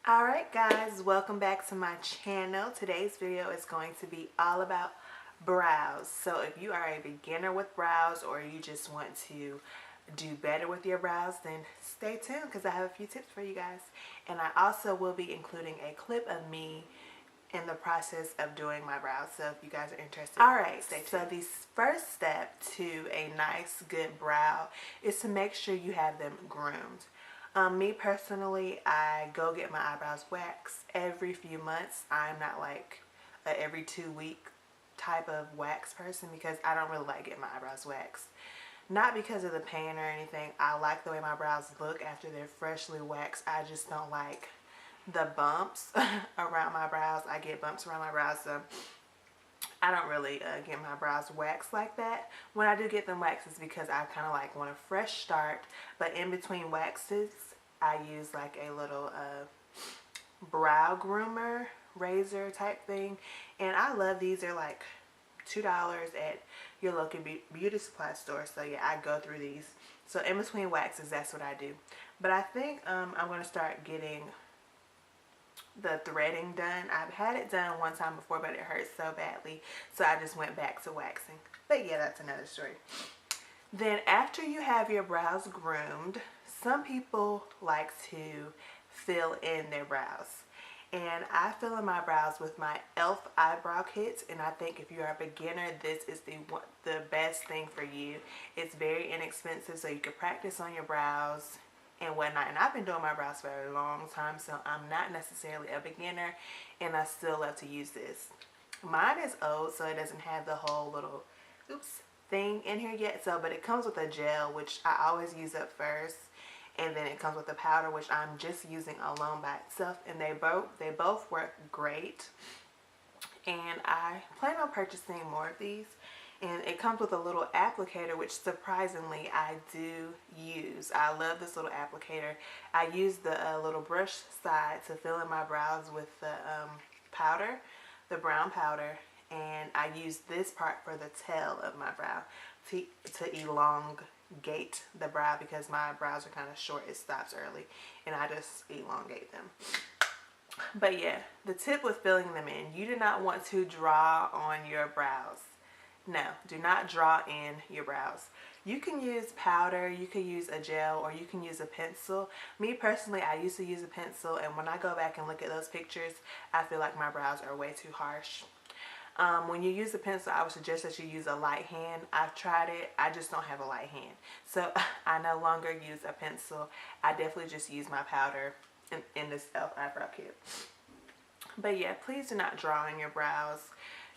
Alright guys, welcome back to my channel. Today's video is going to be all about brows. So if you are a beginner with brows or you just want to do better with your brows, then stay tuned because I have a few tips for you guys. And I also will be including a clip of me in the process of doing my brows, so if you guys are interested. Alright, so the first step to a nice good brow is to make sure you have them groomed. Me personally, I go get my eyebrows waxed every few months. I'm not like a every 2 week type of wax person because I don't really like getting my eyebrows waxed. Not because of the pain or anything. I like the way my brows look after they're freshly waxed. I just don't like the bumps around my brows. I get bumps around my brows, so I don't really get my brows waxed like that. When I do get them waxed, it's because I kind of like want a fresh start. But in between waxes, I use like a little brow groomer razor type thing. And I love these. They're like $2 at your local beauty supply store. So yeah, I go through these. So in between waxes, that's what I do. But I think I'm going to start getting the threading done. I've had it done one time before, but it hurts so badly, so I just went back to waxing. But yeah, that's another story. Then after you have your brows groomed, some people like to fill in their brows, and I fill in my brows with my e.l.f. eyebrow kits. And I think if you're a beginner, this is the best thing for you. It's very inexpensive, so you can practice on your brows and whatnot. And I've been doing my brows for a long time, so I'm not necessarily a beginner, and I still love to use this. Mine is old, so it doesn't have the whole little thing in here yet, so but it comes with a gel, which I always use up first, and then it comes with a powder, which I'm just using alone by itself, and they both work great. And I plan on purchasing more of these. And it comes with a little applicator, which surprisingly I do use. I love this little applicator. I use the little brush side to fill in my brows with the powder, the brown powder. And I use this part for the tail of my brow to elongate the brow, because my brows are kind of short. It stops early, and I just elongate them. But yeah, the tip with filling them in, you do not want to draw on your brows. No, do not draw in your brows. You can use powder, you can use a gel, or you can use a pencil. Me personally, I used to use a pencil, and when I go back and look at those pictures, I feel like my brows are way too harsh. When you use a pencil, I would suggest that you use a light hand. I've tried it. I just don't have a light hand. So I no longer use a pencil. I definitely just use my powder in this e.l.f. eyebrow kit. But yeah, please do not draw in your brows.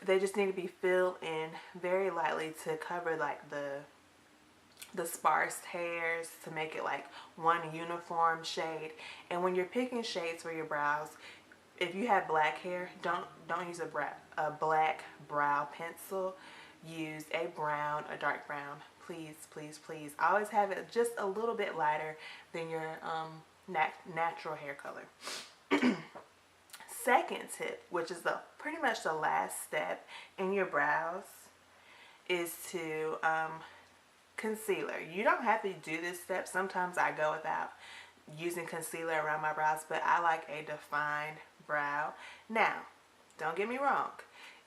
They just need to be filled in very lightly to cover like the sparse hairs, to make it like one uniform shade. And when you're picking shades for your brows, if you have black hair, don't use a black brow pencil. Use a brown, a dark brown. Please, please, please. Always have it just a little bit lighter than your natural hair color. Second tip, which is pretty much the last step in your brows, is to concealer. You don't have to do this step. Sometimes I go without using concealer around my brows, but I like a defined brow. Now, don't get me wrong.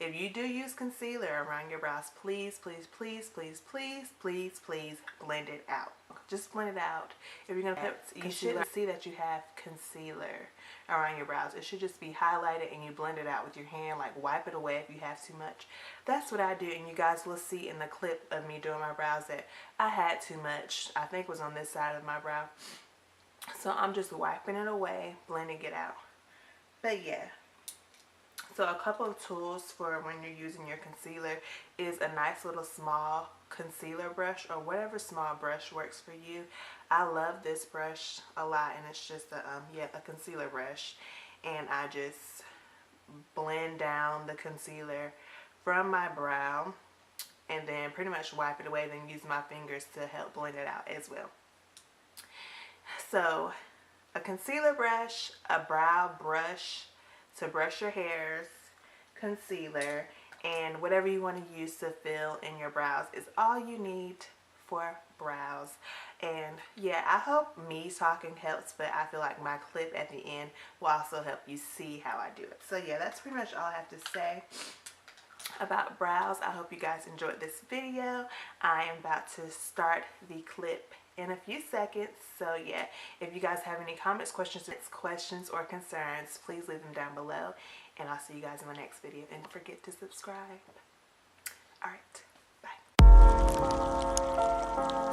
If you do use concealer around your brows, please, please, please, please, please, please, please blend it out. Just blend it out. If you're gonna you should see that you have concealer around your brows. It should just be highlighted, and you blend it out with your hand, like wipe it away if you have too much. That's what I do, and you guys will see in the clip of me doing my brows that I had too much. I think it was on this side of my brow. So I'm just wiping it away, blending it out. But yeah. So a couple of tools for when you're using your concealer is a nice little small concealer brush, or whatever small brush works for you. I love this brush a lot, and it's just a concealer brush, and I just blend down the concealer from my brow, and then pretty much wipe it away, then use my fingers to help blend it out as well. So a concealer brush, a brow brush to brush your hairs, concealer, and whatever you want to use to fill in your brows is all you need for brows. And yeah, I hope me talking helps, but I feel like my clip at the end will also help you see how I do it. So yeah, that's pretty much all I have to say about brows. I hope you guys enjoyed this video. I am about to start the clip in a few seconds. So yeah, if you guys have any comments, questions or concerns, please leave them down below, and I'll see you guys in my next video. And don't forget to subscribe. All right, bye.